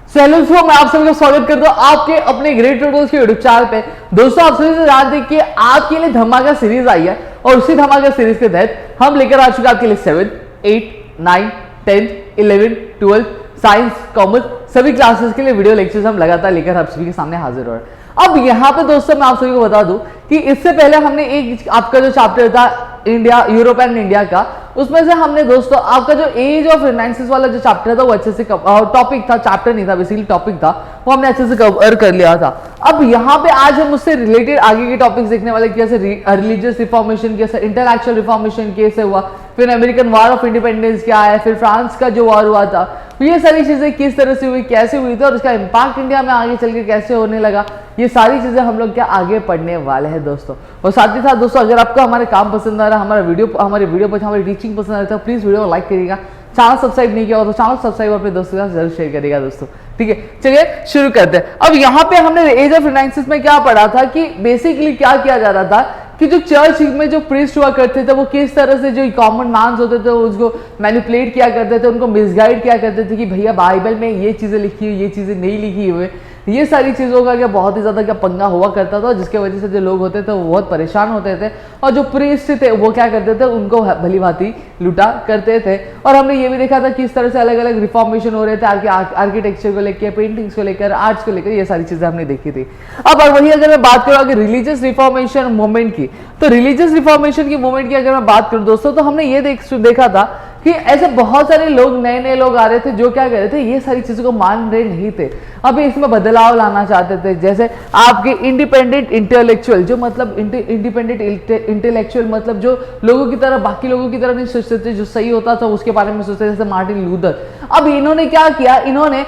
Hello दोस्तों, मैं आप सभी का स्वागत करता हूं आपके अपने ग्रेट ट्यूटोरियल्स के यूट्यूब चैनल पे। दोस्तों, आप सभी से जानते हैं कि आपके लिए धमाका सीरीज आई है और उसी धमाका सीरीज के तहत हम लेकर आ चुके हैं आपके लिए 7, 8, 9, 10, 11, 12 साइंस, कॉमर्स सभी क्लासेस के लिए वीडियो लेक्चर्स हम लगातार लेकर आप सभी के सामने हाजिर हो रहे हैं। अब यहाँ पे दोस्तों मैं आप सभी को बता दूं कि इससे पहले हमने एक आपका जो चैप्टर था इंडिया, यूरोप एंड इंडिया का, उसमें से हमने दोस्तों आपका जो एज ऑफ फाइनेंसेस वाला जो चैप्टर था वो अच्छे से टॉपिक था, चैप्टर नहीं था बेसिकली टॉपिक था, वो हमने अच्छे से कवर कर लिया था। अब यहाँ पे आज हम उससे रिलेटेड आगे के टॉपिक्स देखने वाले, कैसे रिलीजियस रिफॉर्मेशन, कैसे इंटेलेक्चुअल रिफॉर्मेशन कैसे हुआ, फिर अमेरिकन वॉर ऑफ इंडिपेंडेंस क्या है, फिर फ्रांस का जो वॉर हुआ था, ये सारी चीजें किस तरह से हुई, कैसे हुई थी और उसका इम्पैक्ट इंडिया में आगे चल के कैसे होने लगा, ये सारी चीजें हम लोग क्या आगे पढ़ने वाले हैं दोस्तों। और साथ ही साथ दोस्तों, अगर आपको हमारे काम पसंद आ रहा है, हमारी वीडियो पर हमारी टीचिंग पसंद आ रहा है, तो प्लीज वीडियो को लाइक करिएगा। चैनल सब्सक्राइब नहीं किया हो तो चैनल सब्सक्राइब अपने दोस्तों के साथ जरूर शेयर करिएगा दोस्तों, ठीक है। चलिए शुरू करते हैं। अब यहाँ पे हमने एज ऑफ फाइनेंसेस में क्या पढ़ा था कि बेसिकली क्या किया जा रहा था कि जो चर्च में जो प्रीस्ट हुआ करते थे वो किस तरह से जो कॉमन मैन्स होते थे उसको मैनिपुलेट किया करते थे, उनको मिसगाइड किया करते थे कि भैया बाइबल में ये चीजें लिखी हुई, ये चीजें नहीं लिखी हुई। ये सारी चीजों का क्या बहुत ही ज्यादा क्या पंगा हुआ करता था, जिसके वजह से जो लोग होते थे वो बहुत परेशान होते थे और जो प्रीस्ट थे वो क्या करते थे, उनको भली भांति लूटा करते थे। और हमने ये भी देखा था कि इस तरह से अलग अलग रिफॉर्मेशन हो रहे थे आर्किटेक्चर को लेकर, पेंटिंग्स को लेकर, आर्ट्स को लेकर, ये सारी चीजें हमने देखी थी। अब वही अगर मैं बात करूँ रिलीजियस रिफॉर्मेशन मूवमेंट की, तो रिलीजियस रिफॉर्मेशन की मूवमेंट की अगर मैं बात करूँ दोस्तों, तो हमने ये देखा था कि ऐसे बहुत सारे लोग, नए लोग आ रहे थे जो क्या कर रहे थे, ये सारी चीजों को मान रहे नहीं थे, अभी इसमें बदलाव लाना चाहते थे। जैसे आपके इंडिपेंडेंट इंटेलेक्चुअल, जो मतलब इंडिपेंडेंट इंटेलेक्चुअल मतलब जो लोगों की तरह, बाकी लोगों की तरह नहीं सोचते थे, जो सही होता था उसके बारे में सोचते थे, जैसे मार्टिन लूथर। अब इन्होंने क्या किया, इन्होंने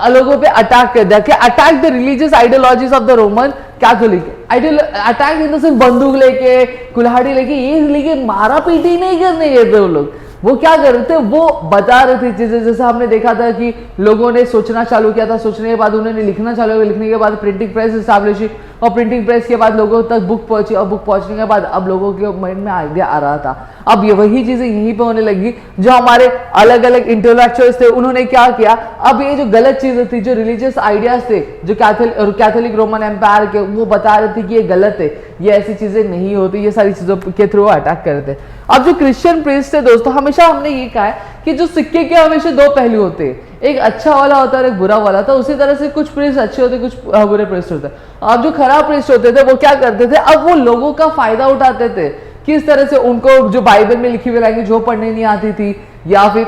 लोगों पे अटैक कर दिया कि attack the religious ideologies of the Roman Catholic. Attack in the sense बंदूक लेके, कुल्हाड़ी लेके, ये लेके मारा पीटी नहीं करने गए थे वो लोग। वो क्या कर रहे थे, वो बता रहे थे चीजें। जैसे हमने देखा था कि लोगों ने सोचना चालू किया था, सोचने के बाद उन्होंने लिखना चालू किया, लिखने के बाद प्रिंटिंग प्रेस एस्टैब्लिश हुई और प्रिंटिंग प्रेस के बाद लोगों तक बुक पहुंची और बुक पहुंचने के बाद अब लोगों के माइंड में आइडिया आ रहा था। अब ये वही चीजें यहीं पे होने लगी जो हमारे अलग अलग इंटेलेक्चुअल्स थे, उन्होंने क्या किया, अब ये जो गलत चीजें थी, जो रिलीजियस आइडियाज थे, जो कैथोलिक रोमन एम्पायर के, वो बता रहे थे कि ये गलत है, ये ऐसी चीजें नहीं होती, ये सारी चीजों के थ्रू अटैक करते। अब जो क्रिश्चियन प्रीस्ट थे दोस्तों, हमेशा हमने ये कहा है कि जो सिक्के के हमेशा दो पहलू होते हैं, एक अच्छा वाला होता है और एक बुरा वाला था। उसी तरह से कुछ प्रीस्ट अच्छे होते, कुछ बुरे प्रीस्ट होते। अब जो खराब प्रीस्ट होते थे वो क्या करते थे, अब वो लोगों का फायदा उठाते थे। किस तरह से, उनको जो बाइबल में लिखी हुई लैंग्वेज वो पढ़ने नहीं आती थी, या फिर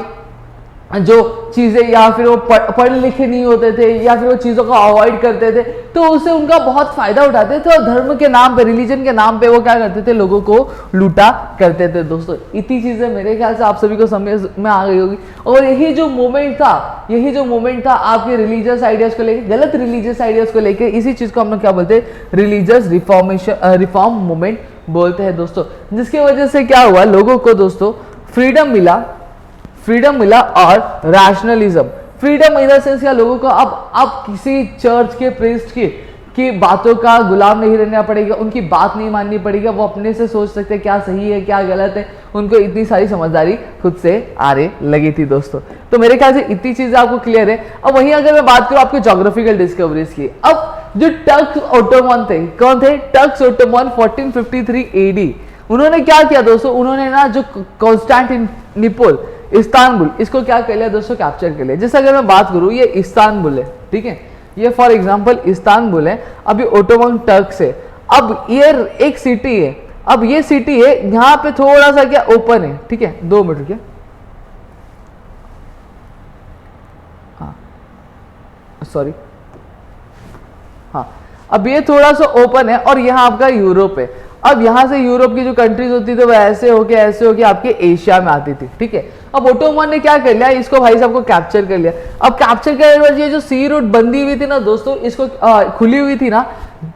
जो चीजें, या फिर वो पढ़ लिखे नहीं होते थे, या फिर वो चीजों को अवॉइड करते थे, तो उससे उनका बहुत फायदा उठाते थे और धर्म के नाम पे, रिलीजन के नाम पे वो क्या करते थे, लोगों को लूटा करते थे दोस्तों। इतनी चीजें मेरे ख्याल से आप सभी को समझ में आ गई होगी। और यही जो मूवमेंट था आपके रिलीजियस आइडियाज को लेकर, गलत रिलीजियस आइडियाज को लेकर, इसी चीज को हम लोग क्या बोलते हैं, रिलीजियस रिफॉर्म मूवमेंट बोलते हैं दोस्तों। जिसकी वजह से क्या हुआ, लोगों को दोस्तों फ्रीडम मिला और rationalism. Freedom in the sense क्या, लोगों को अब किसी चर्च के प्रीस्ट की बातों का गुलाम नहीं रहना पड़ेगा, उनकी बात नहीं माननी पड़ेगी, वो अपने से सोच सकते हैं क्या सही है क्या गलत है, उनको इतनी सारी समझदारी खुद से आने लगी थी दोस्तों। तो मेरे ख्याल से इतनी चीजें आपको क्लियर है। अब वहीं अगर मैं बात करूं आपके ज्योग्राफिकल डिस्कवरीज की, अब जो टर्क्स ओटोमन थे, कौन थे, टर्क्स ओटोमन 1453 AD, उन्होंने क्या किया दोस्तों, उन्होंने ना जो कॉन्स्टेंटिनोपल, इस्तानबुल, इसको क्या कर लिया दोस्तों, कैप्चर कर लिया। जैसे अगर मैं बात करूं, ये इस्तानबुल है, ठीक है, ये फॉर एग्जांपल इस्तानबुल है, अब ये ओटोमन टर्क्स है। अब ये एक सिटी है, अब ये सिटी है, यहां पे थोड़ा सा क्या ओपन है, ठीक है, 2 मिनट क्या, हाँ सॉरी, हाँ, अब ये थोड़ा सा ओपन है और यहाँ आपका यूरोप है। अब यहाँ से यूरोप की जो कंट्रीज होती थी वो ऐसे होके आपके एशिया में आती थी, ठीक है। अब ओटोमन ने क्या कर लिया, इसको भाई साहब को कैप्चर कर लिया। अब कैप्चर करने के बाद ये जो सी रूट बंदी हुई थी ना दोस्तों, इसको खुली हुई थी ना,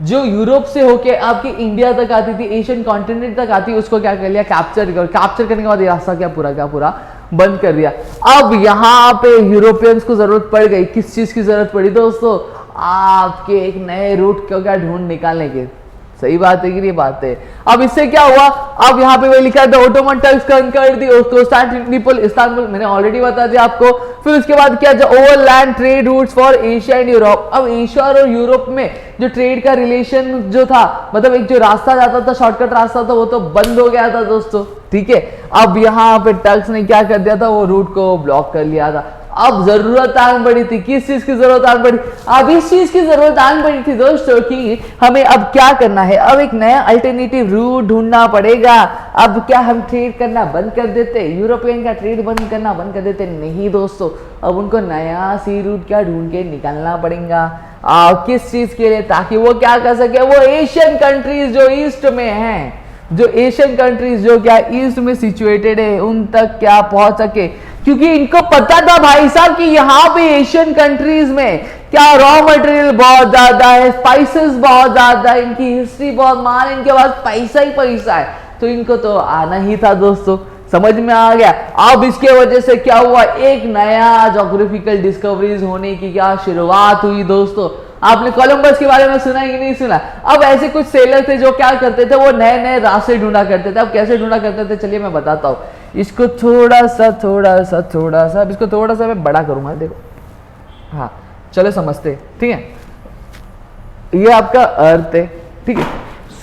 जो यूरोप से होके आपकी इंडिया तक आती थी, एशियन कॉन्टिनेंट तक आती, उसको क्या कर लिया, कैप्चर करने के बाद ये रास्ता क्या पूरा बंद कर दिया। अब यहाँ पे यूरोपियंस को जरूरत पड़ गई, किस चीज की जरूरत पड़ी दोस्तों, आपके एक नए रूट को क्या ढूंढ निकालने के, सही बात है कि नहीं बात है। अब इससे क्या हुआ, अब यहाँ पे वही लिखा है the Ottoman Turks conquered the Constantinople Istanbul, मैंने ऑलरेडी बता दिया आपको। फिर उसके बाद क्या, जो overland trade routes for Asia and Europe. अब एशिया और यूरोप में जो ट्रेड का रिलेशन जो था, मतलब एक जो रास्ता जाता था, शॉर्टकट रास्ता था, वो तो बंद हो गया था दोस्तों, ठीक है। अब यहाँ पे टर्क्स ने क्या कर दिया था, वो रूट को ब्लॉक कर लिया था। अब जरूरत आन पड़ी थी, किस चीज की जरूरत आन पड़ी, अब इस चीज की जरूरत आन पड़ी थी दोस्तों कि हमें अब क्या करना है, अब एक नया अल्टरनेटिव रूट ढूंढना पड़ेगा। अब क्या हम ट्रेड करना बंद कर देते, यूरोपियन का ट्रेड बंद करना बंद कर देते, नहीं दोस्तों, अब उनको नया सी रूट क्या ढूंढ के निकालना पड़ेगा। किस चीज के लिए, ताकि वो क्या कर सके, वो एशियन कंट्रीज जो ईस्ट में हैं, जो एशियन कंट्रीज जो क्या ईस्ट में सिचुएटेड है, उन तक क्या पहुंच सके। क्योंकि इनको पता था भाई साहब कि यहाँ पे एशियन कंट्रीज में क्या रॉ मटेरियल बहुत ज्यादा है, स्पाइसेस बहुत ज्यादा है, इनकी हिस्ट्री बहुत महान है, इनके पास पैसा ही पैसा है, तो इनको तो आना ही था दोस्तों, समझ में आ गया। अब इसके वजह से क्या हुआ, एक नया ज्योग्राफिकल डिस्कवरीज होने की क्या शुरुआत हुई दोस्तों। आपने कोलंबस के बारे में सुना है कि नहीं सुना। अब ऐसे कुछ सेलर थे जो क्या करते थे, वो नए नए रास्ते ढूंढा करते थे। अब कैसे ढूंढा करते थे, चलिए मैं बताता हूँ। इसको थोड़ा सा इसको थोड़ा सा मैं बड़ा करूंगा, देखो, हाँ चलो समझते, ठीक है। ये आपका अर्थ है, ठीक है,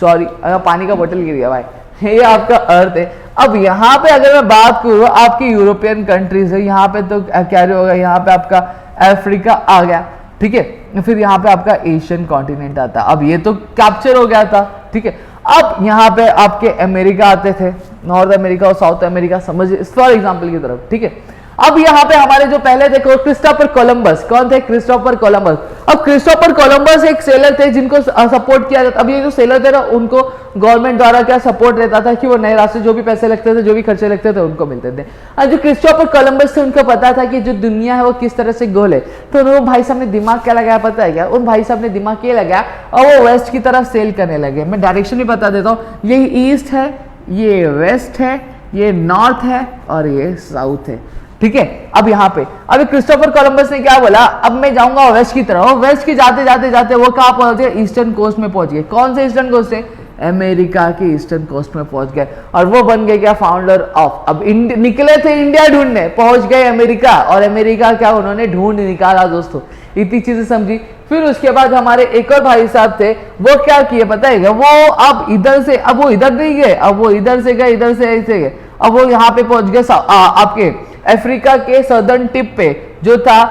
सॉरी पानी का बोतल गिर गया भाई, ये आपका अर्थ है। अब यहाँ पे अगर मैं बात करूँ, आपकी यूरोपियन कंट्रीज है, यहाँ पे तो क्या होगा, यहाँ पे आपका अफ्रीका आ गया, ठीक है, फिर यहाँ पे आपका एशियन कॉन्टिनेंट आता। अब ये तो कैप्चर हो गया था, ठीक है। अब यहाँ पे आपके अमेरिका आते थे, नॉर्थ अमेरिका और साउथ अमेरिका, समझिए फॉर एग्जांपल की तरफ, ठीक है। अब यहाँ पे हमारे जो पहले थे क्रिस्टोफर कोलंबस, कौन थे, क्रिस्टोफर कोलंबस। अब क्रिस्टोफर कोलंबस एक सेलर थे जिनको सपोर्ट किया जाता। अब ये जो सेलर थे ना, उनको गवर्नमेंट द्वारा क्या सपोर्ट रहता था कि वो नए रास्ते, जो भी पैसे लगते थे, जो भी खर्चे लगते थे, उनको मिलते थे। और जो क्रिस्टोफर कोलंबस थे, उनको पता था कि जो दुनिया है वो किस तरह से गोल है, तो उन्होंने भाई साहब ने दिमाग क्या लगाया पता है क्या, उन भाई साहब ने दिमाग ये लगाया और वो वेस्ट की तरफ सेल करने लगे। मैं डायरेक्शन भी बता देता हूँ, ये ईस्ट है, ये वेस्ट है, ये नॉर्थ है और ये साउथ है, ठीक है। अब यहाँ पे अभी क्रिस्टोफर कोलंबस ने क्या बोला, अब मैं जाऊंगा वेस्ट की तरफ। वेस्ट की जाते जाते जाते वो कहाँ पहुंच गए, ईस्टर्न कोस्ट में पहुंच गए। कौन से ईस्टर्न कोस्ट से, अमेरिका के ईस्टर्न कोस्ट में पहुंच गए, और वो बन गए क्या, फाउंडर ऑफ। अब निकले थे इंडिया ढूंढने, पहुंच गए अमेरिका, और अमेरिका क्या उन्होंने ढूंढ निकाला दोस्तों। इतनी चीजें समझी। फिर उसके बाद हमारे एक और भाई साहब थे, वो क्या किए पता है क्या, वो अब इधर से, अब वो इधर नहीं गए, अब वो इधर से गए, इधर से ऐसे गए, अब वो यहाँ पे पहुंच गए आपके अफ्रीका के सदर्न टिप पे, जो था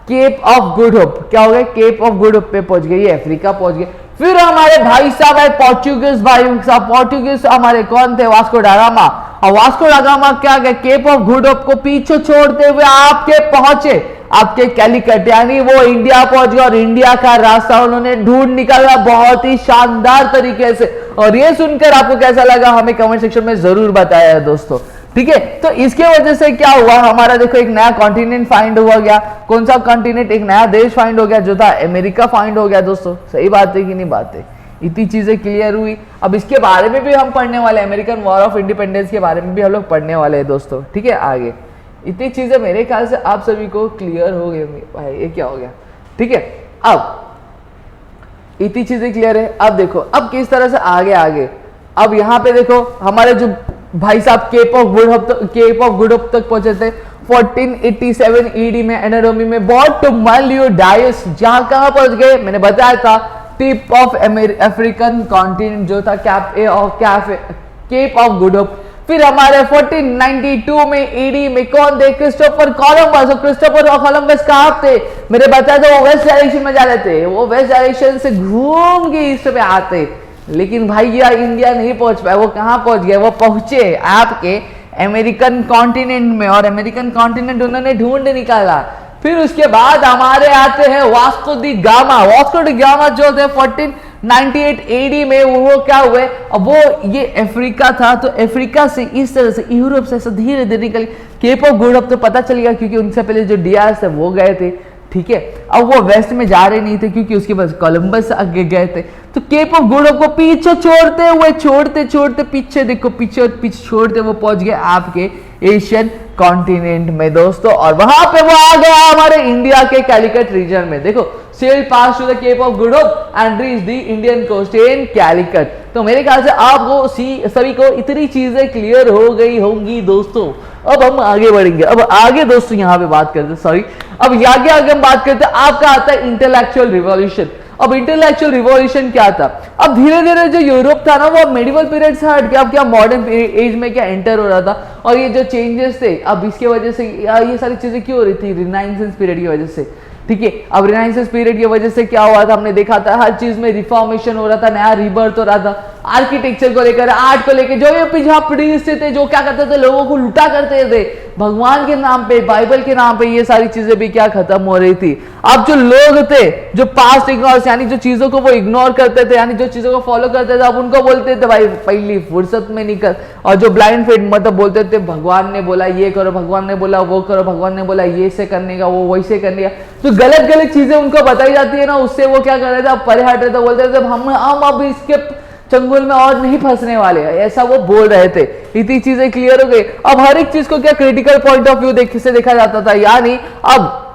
केप ऑफ गुड होप। क्या हो गया, केप ऑफ गुड होप पे पहुंच गए, ये अफ्रीका पहुंच गए। फिर हमारे भाई साहब है पोर्चुगीज भाई साहब, पोर्चुगीज हमारे कौन थे, वास्को डा गामा। और वास्को डा गामा क्या गए, केप ऑफ गुड होप को पीछे छोड़ते हुए आपके पहुंचे आपके कैलिकट, यानी वो इंडिया पहुंच गए, और इंडिया का रास्ता उन्होंने ढूंढ निकाला बहुत ही शानदार तरीके से। और ये सुनकर आपको कैसा लगा, हमें कमेंट सेक्शन में जरूर बताया है दोस्तों, ठीक है। तो इसके वजह से क्या हुआ, हमारा देखो एक नया कॉन्टिनेंट फाइंड हुआ गया। कौन सा कॉन्टिनेंट, एक नया देश फाइंड हो गया, जो था अमेरिका फाइंड हो गया दोस्तों। सही बात है कि नहीं बात है, इतनी चीजें क्लियर हुई। अब इसके बारे में भी हम पढ़ने वाले, अमेरिकन वॉर ऑफ इंडिपेंडेंस के बारे में भी हम लोग पढ़ने वाले हैं दोस्तों, ठीक है। आगे इतनी चीजें मेरे ख्याल से आप सभी को क्लियर हो गई भाई, ये क्या हो गया, ठीक है। अब इतनी चीजें क्लियर है। अब देखो अब किस तरह से आगे अब यहाँ पे देखो हमारे जो भाई साहब केप ऑफ गुड होप तक पहुंचे थे 1487 ईडी में एनाटोमी में। बॉटमलियोडाइस जहां कहां पहुंच गए, मैंने बताया था टिप ऑफ अफ्रीकन कॉन्टिनेंट जो था केप ऑफ गुड होप। फिर हमारे 1492 में ईडी में कौन थे, क्रिस्टोफर कोलंबस। और क्रिस्टोफर कोलंबस कहां थे, मैंने बताया था वो वेस्ट डायरेक्शन में जा रहे थे, वो वेस्ट डायरेक्शन से घूम के ईस्ट में आते, लेकिन भैया इंडिया नहीं पहुंच पाए। वो कहां पहुंच गए, वो पहुंचे आपके अमेरिकन कॉन्टिनेंट में, और अमेरिकन कॉन्टिनेंट उन्होंने ढूंढ निकाला। फिर उसके बाद हमारे आते हैं Vasco D gamma. Vasco D gamma जो थे 1498 एडी में वो क्या हुए, अब वो ये अफ्रीका था, तो अफ्रीका से इस तरह से यूरोप से धीरे धीरे निकल केप ऑफ गुड होप तो पता चल गया, क्योंकि उनसे पहले जो डियास थे वो गए थे, ठीक है। अब वो वेस्ट में जा रहे नहीं थे क्योंकि उसके पास कोलंबस आगे गए थे। तो केप ऑफ गुड होप को पीछे छोड़ते हुए छोड़ते छोड़ते पीछे देखो पीछे पीछे छोड़ते वो पहुंच गए आपके एशियन कॉन्टिनेंट में दोस्तों, और वहां पे वो आ गया हमारे इंडिया के कैलिकट रीजन में। देखो sail pass to the Cape of Good Hope and reach the Indian coast in Calicut. तो मेरे ख्याल से आपको सभी को इतनी चीजें क्लियर हो गई होंगी दोस्तों। अब हम आगे बढ़ेंगे। अब आगे दोस्तों यहाँ पे बात करते सॉरी अब आगे हम बात करते हैं आपका आता है इंटेलेक्चुअल रिवॉल्यूशन। अब इंटेलेक्चुअल रिवॉल्यूशन क्या था? अब धीरे धीरे जो यूरोप था ना वो मेडिवल पीरियड से हट गया, अब क्या मॉडर्न एज में क्या एंटर हो रहा था। और ये जो चेंजेस थे अब इसके वजह से ये सारी चीजें क्यों हो रही थी? रिनाइंसेंस पीरियड की वजह से, ठीक है। अब रिनाइंसेंस पीरियड की वजह से क्या हुआ था? हमने देखा था हर चीज में रिफॉर्मेशन हो रहा था, नया रिबर्थ हो रहा था, आर्किटेक्चर को लेकर, आर्ट को लेकर। जो ये पीछे प्रीस्ट थे जो क्या करते थे, लोगों को लुटा करते थे भगवान के नाम पे, बाइबल के नाम पे, ये सारी चीजें भी क्या खत्म हो रही थी। अब जो लोग थे जो पास्ट इग्नोर्स यानी जो चीजों को वो इग्नोर करते थे, यानी जो चीजों को फॉलो करते थे, अब उनको बोलते थे भाई पहली फुर्सत में निकल। और जो ब्लाइंड फेथ मतलब बोलते थे भगवान ने बोला ये करो, भगवान ने बोला वो करो, भगवान ने बोला ये से करने का वो वैसे करने का, तो गलत गलत चीजें उनको बताई जाती है ना, उससे वो क्या कर रहे थे, अब परे हट रहे थे, बोलते थे हम अब इसके चंगुल में और नहीं फंसने वाले, ऐसा वो बोल रहे थे। इतनी चीजें क्लियर हो गई। अब हर एक चीज को क्या क्रिटिकल पॉइंट ऑफ व्यू से देखा जाता था, यानी अब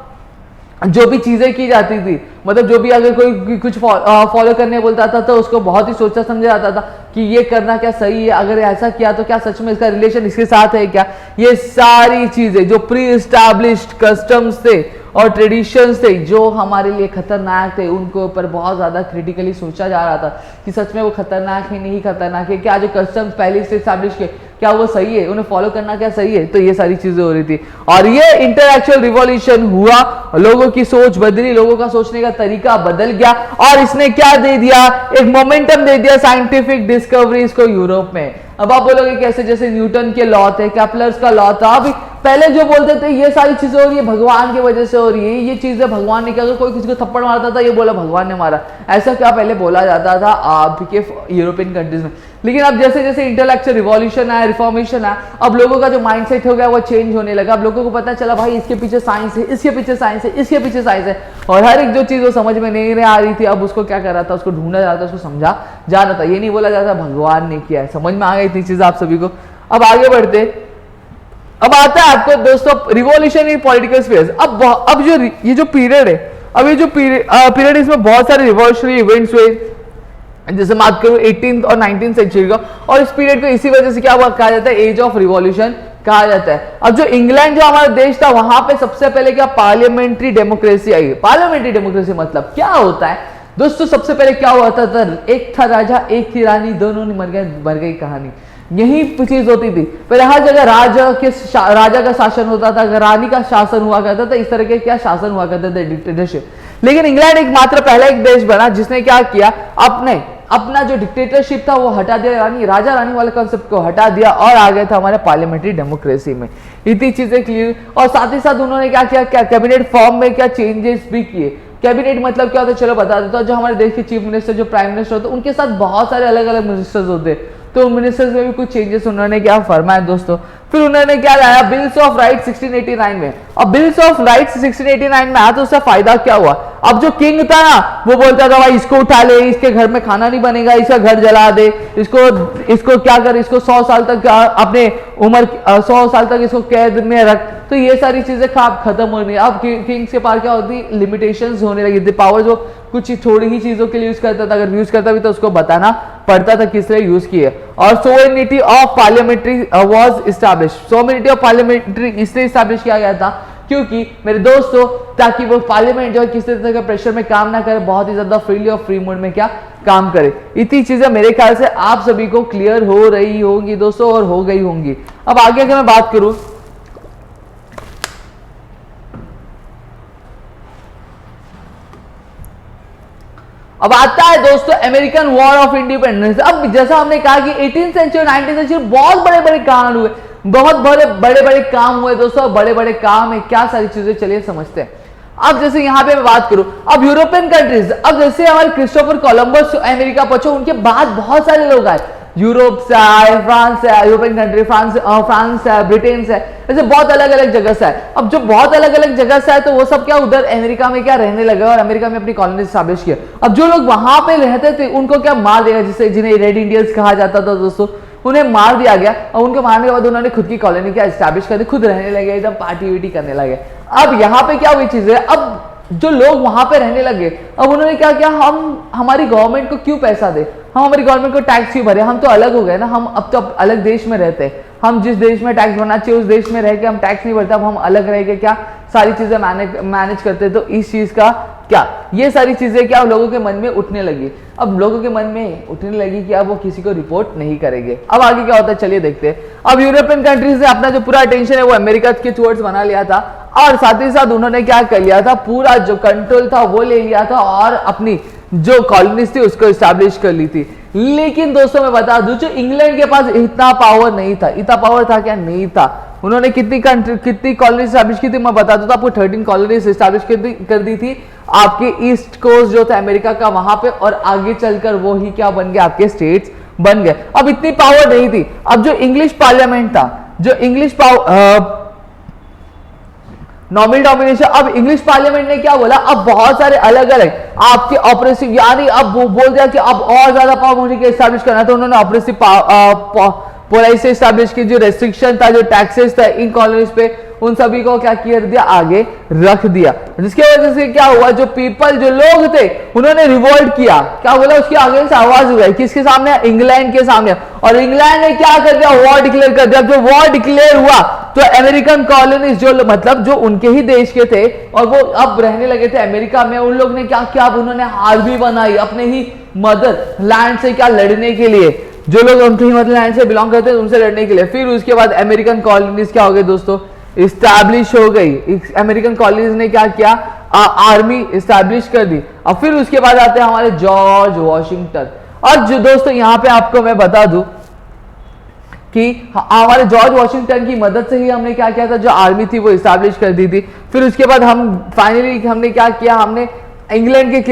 जो भी चीजें की जाती थी, मतलब जो भी अगर कोई कुछ फॉलो करने बोलता था तो उसको बहुत ही सोचा समझा जाता था कि ये करना क्या सही है, अगर ऐसा किया तो क्या सच में इसका रिलेशन इसके साथ है क्या। ये सारी चीजें जो प्री एस्टैब्लिश्ड कस्टम्स थे और ट्रेडिशंस थे जो हमारे लिए खतरनाक थे, उनके ऊपर बहुत ज्यादा क्रिटिकली सोचा जा रहा था कि सच में वो खतरनाक है नहीं खतरनाक है, क्या जो कस्टम्स पहले से एस्टैब्लिश किए क्या वो सही है, उन्हें फॉलो करना क्या सही है। तो ये सारी चीजें हो रही थी और ये इंटेलेक्चुअल रिवॉल्यूशन हुआ, लोगों की सोच बदली, लोगों का सोचने का तरीका बदल गया और इसने क्या दे दिया, एक मोमेंटम दे दिया साइंटिफिक डिस्कवरीज को यूरोप में। अब आप बोलोगे कैसे? जैसे न्यूटन के लॉ थे, कैप्लर्स का लॉ था। अभी पहले जो बोलते थे ये सारी चीजें हो रही है भगवान की वजह से हो रही है, ये चीजें भगवान ने किया, अगर कोई किसी को थप्पड़ मारता था ये बोला भगवान ने मारा, ऐसा क्या पहले बोला जाता था आपके यूरोपियन कंट्रीज में। लेकिन अब जैसे जैसे इंटेलेक्चुअल रिवॉल्यूशन आया, रिफॉर्मेशन आया, अब लोगों का जो माइंडसेट हो गया वो चेंज होने लगा। अब लोगों को पता चला भाई इसके पीछे साइंस है, इसके पीछे साइंस है, इसके पीछे साइंस है, और हर एक जो चीज वो समझ में नहीं आ रही थी अब उसको क्या कर रहा था, उसको ढूंढा जा रहा था, उसको समझा जा रहा था। ये नहीं बोला जाता भगवान ने किया है, समझ में आ गई इतनी चीज आप सभी को। अब आगे बढ़ते, अब आता है आपको दोस्तों रिवॉल्यूशन इन पॉलिटिकल स्फीयर्स। अब जो ये जो पीरियड है, अब ये जो पीरियड इसमें बहुत सारे रिवॉल्यूशनरी इवेंट्स हुए, जैसे बात करूं 18th और 19th सेंचुरी का, और इस पीरियड को इसी वजह से क्या कहा जाता है, एज ऑफ रिवॉल्यूशन कहा जाता है। अब जो इंग्लैंड जो हमारा देश था वहां पे सबसे पहले क्या पार्लियामेंट्री डेमोक्रेसी आई। पार्लियामेंट्री डेमोक्रेसी मतलब क्या होता है दोस्तों? सबसे पहले क्या हुआ था, एक था राजा एक थी रानी, दोनों ने मर गई कहानी, यही चीज होती थी। पहले हर जगह राजा का शासन होता था, रानी का शासन हुआ करता था, इस तरह के क्या शासन हुआ करते थे, डिक्टेटरशिप। लेकिन इंग्लैंड एक मात्र पहला एक देश बना जिसने क्या किया, अपना जो डिक्टेटरशिप था वो हटा दिया, राजा रानी वाले कॉन्सेप्ट को हटा दिया और आ गया था हमारे पार्लियामेंट्री डेमोक्रेसी में। इतनी चीजें क्लियर, और साथ ही साथ उन्होंने क्या किया, कैबिनेट फॉर्म में क्या चेंजेस भी किए। कैबिनेट मतलब क्या होता है चलो बता देता हूं। जो हमारे देश के चीफ मिनिस्टर जो प्राइम मिनिस्टर होते हैं उनके साथ बहुत सारे अलग अलग मिनिस्टर्स होते हैं, तो मिनिस्टर्स में भी कुछ चेंजेस उन्होंने क्या फरमाया दोस्तों। फिर उन्होंने क्या लाया, बिल्स ऑफ राइट्स 1689 में। अब बिल्स ऑफ राइट्स 1689 में आया तो उससे फायदा क्या हुआ? अब जो किंग था ना वो बोलता था भाई इसको उठा ले, इसके घर में खाना नहीं बनेगा, इसका घर जला दे, इसको क्या कर, इसको 100 साल तक अपने उम्र 100 साल तक इसको कैद में रख। तो ये सारी चीजें खत्म हो रही। अब किंग्स के पास क्या होती, लिमिटेशंस होने लगी थी, पावर जो कुछ थोड़ी ही चीजों के लिए यूज करता था, अगर यूज करता भी तो उसको बताना पड़ता था किस लिए यूज किए। और sovereignty of parliamentary was establish. Sovereignty of parliamentary इसलिए एस्टैब्लिश किया गया था क्योंकि मेरे दोस्तों ताकि वो पार्लियामेंट जो है किसी तरह के प्रेशर में काम ना करे, बहुत ही ज्यादा फ्रीली और फ्री मोड में क्या काम करे। इतनी चीजें मेरे ख्याल से आप सभी को क्लियर हो रही होंगी दोस्तों, और हो गई होंगी। अब आगे अगर मैं बात करूं, अब आता है दोस्तों अमेरिकन वॉर ऑफ इंडिपेंडेंस। अब जैसा हमने कहा कि 18th सेंचुरी 19th सेंचुरी बहुत बड़े बड़े कांड हुए, बहुत बड़े बड़े काम हुए दोस्तों, बड़े बड़े काम है, क्या सारी चीजें चलिए समझते हैं। अब जैसे यहां पे मैं बात करूं, अब यूरोपियन कंट्रीज, अब जैसे हमारे क्रिस्टोफर कोलंबस अमेरिका पहुंचे, उनके बाद बहुत सारे लोग आए, यूरोप से आए, फ्रांस से आए, यूरोपियन कंट्री, फ्रांस से, ब्रिटेन से, ऐसे बहुत अलग अलग जगह से आए। अब जो बहुत अलग अलग जगह से आए तो वो सब क्या उधर अमेरिका में क्या रहने लगे और अमेरिका में अपनी कॉलोनी स्टैब्लिश किया। अब जो लोग वहां पे रहते थे उनको क्या मार दिया, जिसे जिन्हें रेड इंडियंस कहा जाता था दोस्तों, उन्हें मार दिया गया और उनको मारने के बाद उन्होंने खुद की कॉलोनी क्या स्टैब्लिश कर दी, खुद रहने लगे, एकदम पार्टी वीटी करने लगे। अब यहाँ पे क्या हुई चीज है, अब जो लोग वहां पे रहने लगे, अब उन्होंने क्या किया, हम हमारी गवर्नमेंट को क्यों पैसा दे, हम हमारी गवर्नमेंट को टैक्स क्यों भरे, हम तो अलग हो गए ना, हम अब तो अलग देश में रहते हैं, हम जिस देश में टैक्स भरना चाहिए उस देश में रह के हम टैक्स नहीं भरते, अब हम अलग रह के क्या सारी चीजें मैनेज करते। तो इस चीज का क्या, ये सारी चीजें क्या लोगों के मन में उठने लगी। अब लोगों के मन में उठने लगी कि अब वो किसी को रिपोर्ट नहीं करेंगे। अब आगे क्या होता है चलिए देखते हैं। अब यूरोपियन कंट्रीज ने अपना जो पूरा अटेंशन है वो अमेरिका के टुवर्ड्स बना लिया था और साथ ही साथ उन्होंने क्या कर लिया था, पूरा जो कंट्रोल था वो ले लिया था और अपनी जो कॉलोनीज थी उसको इस्टेब्लिश कर ली थी। लेकिन दोस्तों मैं बता दूं, जो इंग्लैंड के पास इतना पावर नहीं था, इतना पावर था क्या, नहीं था। उन्होंने कितनी कॉलोनीज इस्टेब्लिश की थी मैं बता दूं तो आपको 13 कॉलोनीज इस्टेब्लिश कर दी थी आपके ईस्ट कोस्ट जो था अमेरिका का वहां पे, और आगे चलकर वो ही क्या बन गए, आपके स्टेट्स बन गए। अब इतनी पावर नहीं थी। अब जो इंग्लिश पार्लियामेंट था, जो इंग्लिश पावर नॉमिनल डोमिनेशन, अब इंग्लिश पार्लियामेंट ने क्या बोला, अब बहुत सारे अलग अलग आपके ऑपरेसिव, यानी अब वो बोल दिया कि अब और ज्यादा पावर मुझे एस्टैब्लिश करना, तो उन्होंने ऑपरेसिव पॉलिसी एस्टैब्लिश की, जो रेस्ट्रिक्शन था, जो टैक्सेस था इन कॉलोनीज पे, उन सभी को क्या कर दिया, आगे रख दिया। जिसकी वजह से क्या हुआ, जो पीपल, जो लोग थे, उन्होंने रिवोल्ट किया, क्या बोला, उसकी आगे से आवाज उठाई, किसके सामने, इंग्लैंड के सामने। और इंग्लैंड ने क्या कर दिया, वॉर डिक्लेयर कर दिया। जो वॉर डिक्लेयर हुआ तो अमेरिकन कॉलोनीज जो मतलब जो उनके ही देश के थे और वो अब रहने लगे थे अमेरिका में, उन लोग ने क्या किया, अब उन्होंने आर्मी बनाई अपने ही मदर लैंड से क्या लड़ने के लिए, जो लोग उनके ही मदर लैंड से बिलोंग करते हैं उनसे लड़ने के लिए। फिर उसके बाद अमेरिकन कॉलोनीज क्या हो गए दोस्तों, इस्टेब्लिश हो गई। अमेरिकन कॉलोनीज ने क्या किया, आर्मी इस्टेब्लिश कर दी। अब फिर उसके बाद आते हैं हमारे जॉर्ज वॉशिंगटन। और जो दोस्तों यहाँ पे आपको मैं बता दूं कि हमारे जॉर्ज वॉशिंगटन की मदद से ही हमने क्या किया था, जो आर्मी थी वो इस्टेब्लिश कर दी थी। फिर उसके बाद हम फाइनली हमने क्या किया, हमने इंग्लैंड के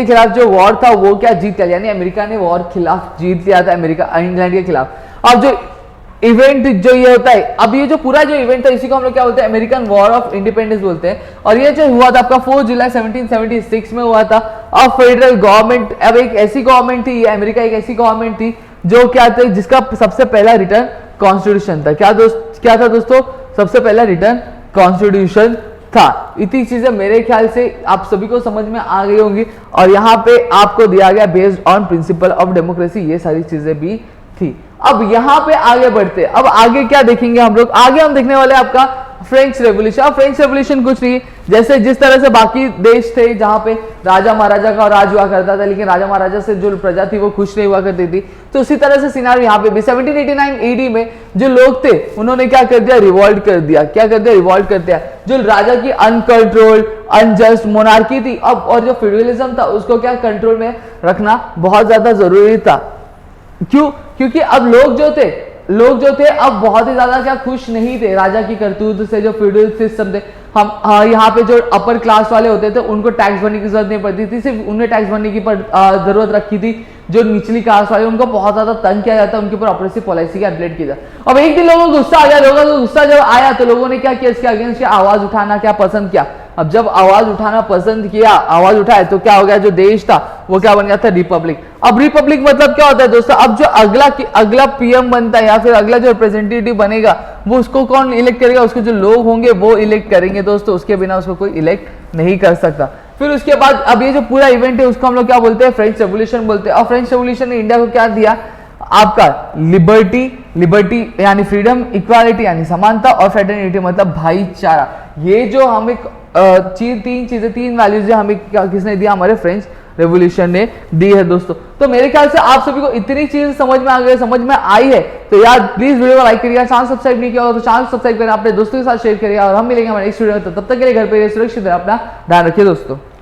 खिलाफ जो वॉर था वो क्या जीत लिया, यानी अमेरिका ने वॉर खिलाफ जीत लिया था इंग्लैंड के खिलाफ। अब जो इवेंट जो ये होता है, अब ये जो पूरा जो इवेंट था इसी को हम लोग क्या बोलते हैं, अमेरिकन वॉर ऑफ इंडिपेंडेंस बोलते हैं। और ये जो हुआ था आपका 4 जुलाई 1776 में हुआ था। अब फेडरल गवर्नमेंट, अब एक ऐसी गवर्नमेंट थी, अमेरिका एक ऐसी गवर्नमेंट थी जो क्या थे, जिसका सबसे पहला रिटर्न कॉन्स्टिट्यूशन था। क्या था दोस्तों, सबसे पहला रिटर्न कॉन्स्टिट्यूशन था। इतनी चीजें मेरे ख्याल से आप सभी को समझ में आ गई होंगी। और यहाँ पे आपको दिया गया based on principle of democracy, ये सारी चीजें भी थी। अब यहाँ पे आगे बढ़ते, अब आगे क्या देखेंगे हम लोग, आगे हम देखने वाले आपका फ्रेंच रेवोल्यूशन। अब फ्रेंच रेवोल्यूशन कुछ नहीं, जैसे जिस तरह से बाकी देश थे जहां पे राजा महाराजा का राज हुआ करता था, लेकिन राजा महाराजा से जो प्रजा थी वो खुश नहीं हुआ करती थी, तो उसी तरह से सिनारियो यहाँ पे भी 1789 एडी में जो लोग थे उन्होंने क्या कर दिया, रिवॉल्ट कर दिया। क्या कर दिया, रिवॉल्ट कर दिया। जो राजा की अनकंट्रोल्ड अनजस्ट मोनार्की थी, अब और जो फेडरलिज्म था उसको क्या कंट्रोल में रखना बहुत ज्यादा जरूरी था। क्यों, क्योंकि अब लोग जो थे अब बहुत ही ज्यादा क्या खुश नहीं थे राजा की करतूत से, जो फ्यूडल सिस्टम थे। हम यहाँ पे जो अपर क्लास वाले होते थे उनको टैक्स भरने की जरूरत नहीं पड़ती थी, सिर्फ उन्हें टैक्स भरने की जरूरत रखी थी। जो निचली क्लास वाले उनको बहुत ज्यादा तंग किया जाता, उनके ऊपर ऑपरेसिव पॉलिसी का एप्लीकेट किया जाता। अब एक दिन लोगों को गुस्सा आ गया, लोगों को गुस्सा जब आया तो लोगों ने क्या किया, इसके अगेंस्ट आवाज उठाना क्या पसंद किया। अब जब आवाज उठाना पसंद किया, आवाज उठाए, तो क्या हो गया, जो देश था वो क्या बन गया था, रिपब्लिक। अब रिपब्लिक मतलब क्या होता है दोस्तों, अब जो अगला पीएम बनता है या फिर अगला जो रिप्रेजेंटेटिव बनेगा वो उसको कौन इलेक्ट करेगा, उसको जो लोग होंगे वो इलेक्ट करेंगे दोस्तों, उसके बिना उसको कोई इलेक्ट नहीं कर सकता। फिर उसके बाद अब ये जो पूरा इवेंट है उसको हम लोग क्या बोलते हैं, फ्रेंच रेवोल्यूशन बोलते हैं। और फ्रेंच रेवोल्यूशन ने इंडिया को क्या दिया, आपका लिबर्टी यानी फ्रीडम, इक्वालिटी यानी समानता, और फ्रेटर्निटी मतलब भाईचारा। ये जो हमें तीन वैल्यूज हमें किसने दिया, हमारे फ्रेंच रेवोल्यूशन ने दी है दोस्तों। तो मेरे ख्याल से आप सभी को इतनी चीज समझ में आ गई, समझ में आई है, तो यार प्लीज वीडियो को लाइक करिएगा, चैनल सब्सक्राइब नहीं किया हो तो चैनल सब्सक्राइब करें, अपने दोस्तों के साथ शेयर करिएगा। और हम मिलेंगे हमारे नेक्स्ट वीडियो में, तो तब तक के लिए घर पे सुरक्षित रहे, अपना ध्यान रखिए दोस्तों।